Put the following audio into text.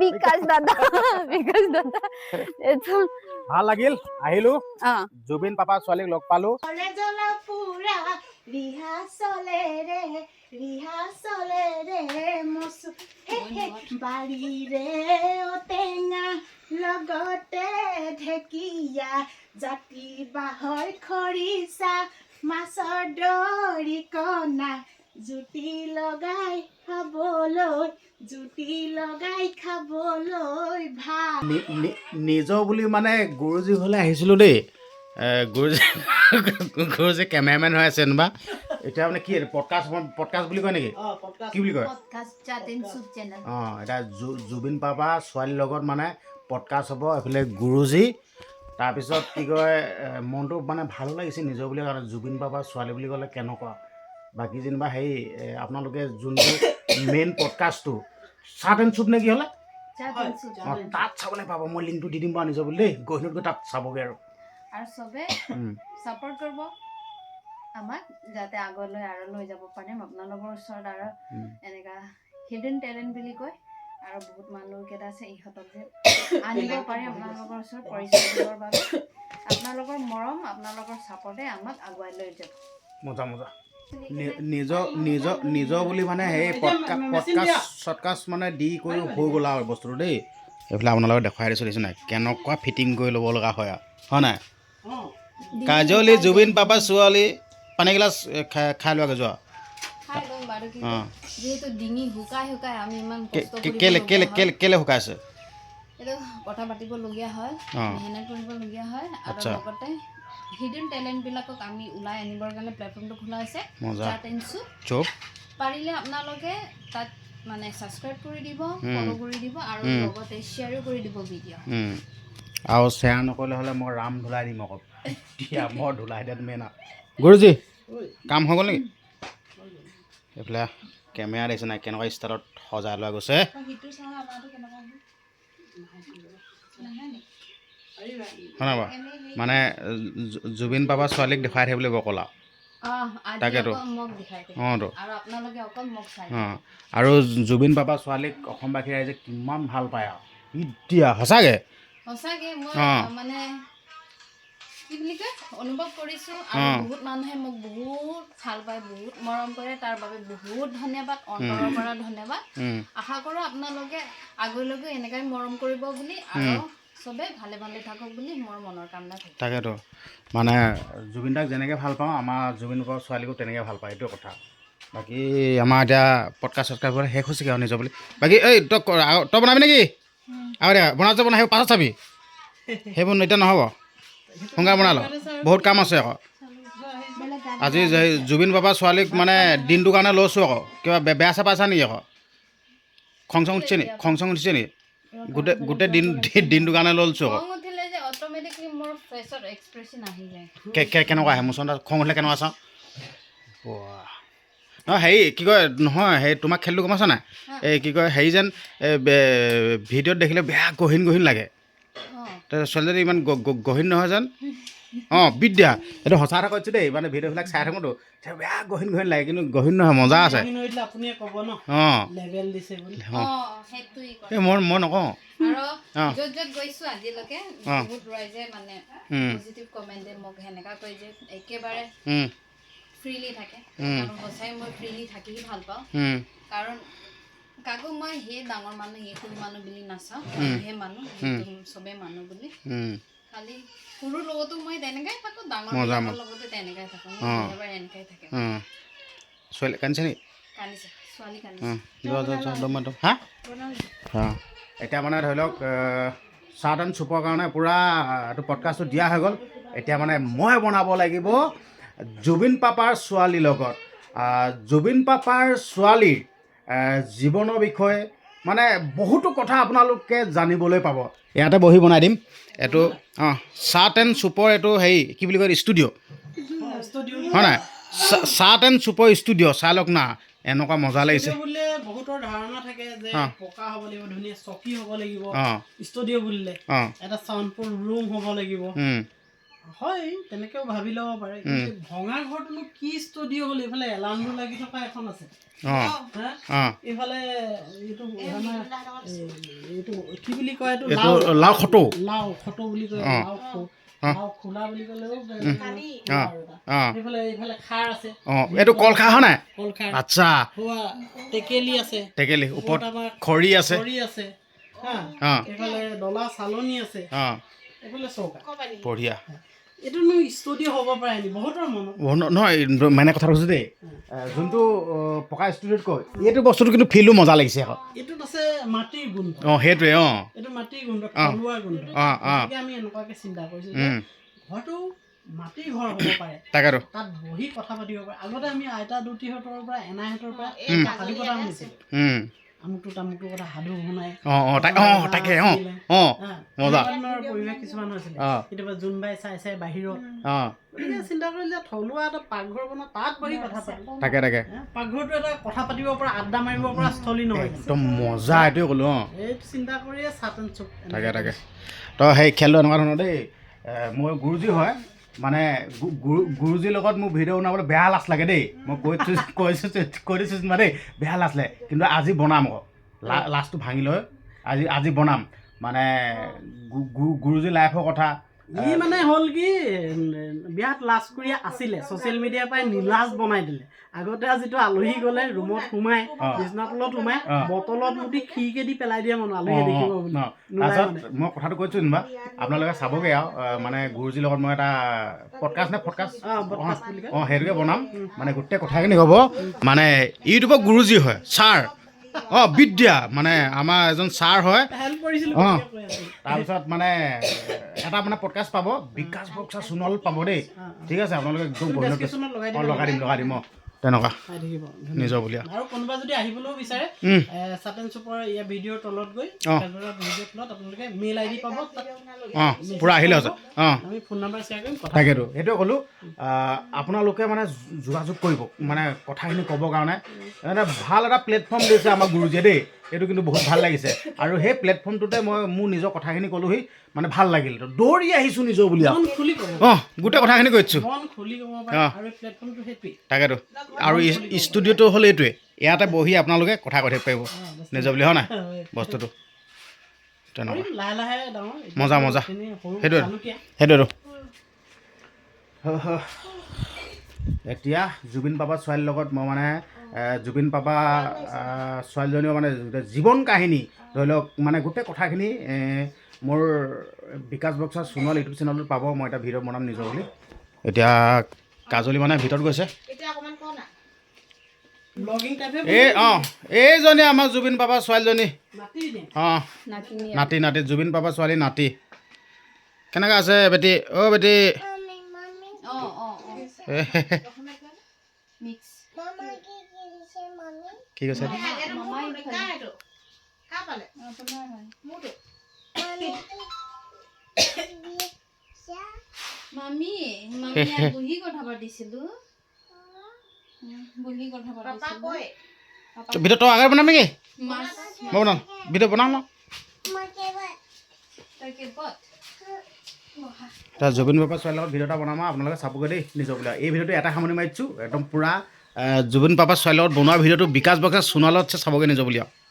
বিকাশ দাদা ভাল লাগিল আহিলো জুবিন পাপা ছোৱালীক লগ পালো বাৰীৰে টেঙা লগতে ঢেকীয়া জাতি বাঁহৰ খৰিচা মাছৰ দৰিকণা জুতি লগাই খাবলৈ ভাল নিজৰ বুলি মানে গুৰুজী ঘৰলৈ আহিছিলো দেই গুৰুজী কেমেৰামেন হৈ আছে যেনিবা এতিয়া মানে কি পডকাষ্ট বুলি কয় নেকি কি বুলি কয় এতিয়া জুবিন পাপা ছোৱালীৰ লগত মানে পডকাষ্ট হ'ব এইফালে গুৰুজী তাৰপিছত কি কয় মনটো মানে ভালো লাগিছে নিজৰ বুলি কাৰণে জুবিন পাপা ছোৱালী বুলি ক'লে কেনেকুৱা বাকী যেনিবা হেৰি আপোনালোকে যোনটো মেইন পডকাষ্টটো চাট এণ্ড চুপ নে কি হ'লে তাত চাবলৈ পাব মই লিংকটো দি দিম বাৰু নিজৰ বুলি দেই গৈ তাত চাবগৈ আৰু চবে ছাপোৰ্ট কৰিব আমাক যাতে আগলৈ আৰু লৈ যাব পাৰিম আপোনালোকৰ ওচৰত আৰু এনেকা হিডেন টেলেণ্ট বুলি কয় আৰু বহুত মানুহকেইটা আছে ইহঁতক যে আনিব পাৰি আপোনালোকৰ ওচৰত পৰিচয় দিবৰ বাবে আপোনালোকৰ মৰম আপোনালোকৰ ছাপোৰ্টে আমাক আগুৱাই লৈ যাব মজা নিজৰ বুলি মানে সেই পডকাষ্ট মানে দি কৰি হৈ গ'ল আৰু বস্তুটো দেই এইফালে আপোনালোকে দেখুৱাই দিছোঁ দেখিছে নাই কেনেকুৱা ফিটিং কৰি ল'ব লগা হয় আৰু হয় নাই কাজলি জুবিন পাপা ছোৱালী পানী গিলাচ খাই লোৱাগৈ যোৱা যিহেতু ডিঙি শুকাই আমি ইমান কেলে শুকাইছে এইটো কথা পাতিবলগীয়া হয় মেহনত কৰিবলগীয়া হয় আৰু লগতে হিডেন টেলেণ্টবিলাকক আমি ওলাই আনিবৰ কাৰণে প্লেটফৰ্মটো খোলা হৈছে পাৰিলে আপোনালোকে তাত মানে ছাবস্ক্ৰাইব কৰি দিব ফ'ল' কৰি দিব আৰু লগতে শ্বেয়াৰো কৰি দিব ভিডিঅ' আৰু শ্বেয়াৰ নকৰিলে হ'লে মই ৰাম ধুলাই দিম আকৌ এতিয়া মই ধুলাই দিয়াত মেইন গুৰুজী কাম হৈ গ'ল নেকি এইফালে কেমেৰা দেখিছে নাই কেনেকুৱা ষ্টাইলত সজাই লোৱা গৈছে হয় নাই বাৰু মানে জুবিন পাপা ছোৱালীক দেখুৱাই থাকিব লাগিব অকল তাকেতো আৰু জুবিন পাপা ছোৱালীক অসমবাসী ৰাইজে কিমান ভাল পায় আৰু এতিয়া সঁচাকৈ মানে কি বুলি কয় অনুভৱ কৰিছোঁ আৰু বহুত মানুহে মোক বহুত ভাল পায় বহুত মৰম কৰে তাৰ বাবে বহুত ধন্যবাদ অন্তৰৰ পৰা ধন্যবাদ আশা কৰোঁ আপোনালোকে আগলৈকে এনেকৈ মৰম কৰিব বুলি আৰু চবে ভালে থাকক বুলি মোৰ মনৰ কামনা থাকে তাকেতো মানে জুবিন দাক যেনেকৈ ভাল পাওঁ আমাৰ জুবিন পাপা ছোৱালীকো তেনেকৈ ভাল পায় এইটো কথা বাকী আমাৰ এতিয়া পডকাষ্ট চডকাষ্টবোৰ শেষ হৈছেগৈ আৰু নিজৰ বুলি বাকী এই তই বনাবি নেকি আৰু দে বনাইছে বনাই সেইবোৰ পাছত চাবি সেইবোৰ এতিয়া নহ'ব সোনকালে বনাই ল বহুত কাম আছে আকৌ আজি জুবিন পাপা ছোৱালীক মানে দিনটোৰ কাৰণে লৈছোঁ আকৌ কিবা বেয়া চেয়া পাইছা নেকি আকৌ খং চং উঠিছে নেকি গোটেই দিনটোৰ কাৰণে লৈছোঁ আকৌ কেনেকুৱা আহে মোচন খং উঠিলে কেনেকুৱা চাওঁ নহয় হেৰি কি কয় নহয় সেই তোমাক খেলটো গম পাইছা নাই এই কি কয় হেৰি যেন ভিডিঅ'ত দেখিলে বেয়া গহীন লাগে ছোৱালীজনী ইমান গহীন নহয় যেন বিদ্যা এইটো সঁচা কথা কৈছোঁ দেই মানে ভিডিঅ'বিলাক চাই থাকোঁতো বেয়া গহীন লাগে কিন্তু গহীন নহয় মজা আছে মই নকওঁ ফ্ৰীলি থাকে সঁচাই মই ফ্ৰীলি থাকি ভাল পাওঁ কাৰণ কাকো মই সেই ডাঙৰ মানুহ সেই সৰু মানুহ বুলি নাচাওঁ সেই মানুহ চবেই মানুহ বুলি খালি সৰুৰ লগতো মই তেনেকাই থাকোঁ ডাঙৰ লগতো তেনেকাই থাকোঁ এবাৰ এনেকাই থাকে ছোৱালী কান্দিছে নেকি এতিয়া মানে ধৰি লওক চাট এণ্ড চুপৰ কাৰণে পূৰা এইটো পডকাষ্টটো দিয়া হৈ গ'ল এতিয়া মানে মই বনাব লাগিব জুবিন পাপাৰ ছোৱালীৰ লগত জুবিন পাপাৰ ছোৱালীৰ জীৱনৰ বিষয়ে মানে বহুতো কথা আপোনালোকে জানিবলৈ পাব ইয়াতে বহি বনাই দিম এইটো চাট এণ্ড চুপৰ এইটো হেৰি কি বুলি কয় ষ্টুডিঅ' হয় নাই চাট এণ্ড চুপৰ ষ্টুডিঅ' চাই লওক না এনেকুৱা মজা লাগিছে বহুতৰ ধাৰণা থাকে যে পকা হ'ব লাগিব ধুনীয়া চকী হ'ব লাগিব ষ্টুডিঅ' বুলিলে এটা চাউণ্ডফুল ৰুম হ'ব লাগিব হয় তেনেকেও ভাবি ল'ব পাৰে কিন্তু ভঙা ঘৰটোনো কি ষ্টুডিঅ' হ'ল এইফালে এলাৰ্মটো লাগি থকা এখন আছে অঁ অঁ এইফালে এইটো আমাৰ এইটো কি বুলি কয় এইটো এইটো লাও খটো লাও খটো বুলি কয় লাও খোলা বুলি ক'লেও সেইফালে এইফালে খাৰ আছে অঁ এইটো কল খাৰ হয় নাই কল খাৰ আচ্ছা হোৱা টেকেলি আছে টেকেলি ওপৰত আমাৰ খৰি আছে খৰি আছে হা অঁ এইফালে ডলা চালনী আছে অঁ এইফালে চৌকা বঢ়িয়া এইটোনো ষ্টুডিঅ' হ'ব পাৰে নি বহুতৰ মনত নহয় মানে কথা কৈছোঁ দেই যোনটো পকা ষ্টুডিঅ'ত কয় এইটো বস্তুটো কিন্তু ফিল্ডো মজা লাগিছে আকৌ এইটোত আছে মাটিৰ গোন্ধ অঁ সেইটোৱে অঁ এইটো মাটিৰ গোন্ধ থলুৱা গোন্ধ গতিকে আমি এনেকুৱাকে চিন্তা কৰিছোঁ যে ঘৰটো মাটিৰ ঘৰ হ'ব পাৰে তাকেতো তাত বহি কথা পাতিব পাৰে আগতে আমি আইতা দুটিহঁতৰ পৰা এনাইহঁতৰ পৰা সাধু কথা শুনিছিলোঁ আমুকটো তামুকটো কথা সাধু শুনাই তাকে মজা পৰিৱেশ কিছুমান হৈছিলে কেতিয়াবা জোনবাই চাই চাই বাহিৰত গতিকে চিন্তা কৰিলে থলুৱা এটা পাকঘৰ বনোৱা তাত বহি কথা পাতিম তাকে পাকঘৰটো এটা কথা পাতিব পৰা আড্ডা মাৰিব পৰা স্থলী নহয় একদম মজা এইটোৱে ক'লো এইটো চিন্তা কৰিয়ে চাটন চুপ তাকে তো সেই খেলটো এনেকুৱা ধৰণৰ দেই মোৰ গুৰুজী হয় মানে গুৰুজীৰ লগত মোৰ ভিডিঅ' বনাবলৈ বেয়া লাজ লাগে দেই মই কৈ দিছোঁ মানে দেই বেয়া লাজ লাগে কিন্তু আজি বনাম আকৌ লাজটো ভাঙি লৈ আজি বনাম মানে গুৰুজী লাইফৰ কথা ই মানে হ'ল কি বিয়াত লাজ কৰি আছিলে ছ'চিয়েল মিডিয়াৰ পৰাই নিলাজ বনাই দিলে আগতে যিটো আলহী গ'লে ৰুমত সোমাই বিছনা তলত সোমাই বটলত মুঠি খিৰিকেদি পেলাই দিয়ে মানুহ আলহীয়ে দেখিব বুলি তাৰপিছত মই কথাটো কৈছোঁ যেনিবা আপোনালোকে চাবগৈ আৰু মানে গুৰুজীৰ লগত মই এটা পডকাষ্ট অঁ সেইটোকে বনাম মানে গোটেই কথাখিনি হ'ব মানে ইউটিউবৰ গুৰুজী হয় ছাৰ বিদ্যা মানে আমাৰ এজন ছাৰ হয় হেল্প কৰিছিলোঁ তাৰপিছত মানে এটা মানে পডকাষ্ট পাব বিকাশ বক্সা সোণোৱাল পাব দেই ঠিক আছে আপোনালোকে একদম লগাই দিম তেনেকুৱা নিজৰ বুলি আৰু কোনোবা যদি আহিবলৈও বিচাৰে চাটেন চুপৰ ইয়াৰ ভিডিঅ'ৰ তলত গৈ ভিডিঅ'ৰ তলত আপোনালোকে মেইল আইডি পাব পূৰা আহিলে হৈছে আমি ফোন নম্বৰ শ্বেয়াৰ কৰিম তাকেতো সেইটোৱে ক'লোঁ আপোনালোকে মানে যোগাযোগ কৰিব মানে কথাখিনি ক'বৰ কাৰণে মানে ভাল এটা প্লেটফৰ্ম দিছে আমাৰ গুৰুজীয়ে দেই এইটো কিন্তু বহুত ভাল লাগিছে আৰু সেই প্লেটফৰ্মটোতে মই মোৰ নিজৰ কথাখিনি ক'লোহি মানে ভাল লাগিল দৌৰি আহিছোঁ নিজৰ বুলি গোটেই কথাখিনি কৈছোঁ তাকেতো আৰু ষ্টুডিঅ'টো হ'ল এইটোৱে ইয়াতে বহি আপোনালোকে কথা কৈ থাকিব পাৰিব নিজৰ বুলি হয় নাই বস্তুটো তেনেকুৱা মজা সেইটোৱেতো এতিয়া জুবিন পাপা ছোৱালীৰ লগত মই মানে জুবিন পাপা ছোৱালীজনীও মানে জীৱন কাহিনী ধৰি লওক মানে গোটেই কথাখিনি মোৰ বিকাশ বক্সা সোণোৱাল ইউটিউব চেনেলটোত পাব মই এটা ভিডিঅ' বনাম নিজৰ বুলি এতিয়া কাজলী মানে ভিতৰত গৈছে এইজনী আমাৰ জুবিন পাপা ছোৱালীজনী নাতি জুবিন পাপা ছোৱালী নাতি কেনেকৈ আছে বেটি বেটি কি কৈছে ভিডিঅ' তই আগত বনাম নেকি মই বনাম ভিডিঅ' বনাম ন জুবিন পাপা ছোৱালীৰ লগত ভিডিঅ' এটা বনাম আৰু আপোনালোকে চাবগৈ দেই নিজৰ বুলি এই ভিডিঅ'টো এটা সামৰণি মাৰিছোঁ একদম পূৰা জুবিন পাপা ছোৱালীৰ লগত বনোৱা ভিডিঅ'টো বিকাশ বক্সা সোণোৱালত চাবগৈ নিজৰ বুলি আৰু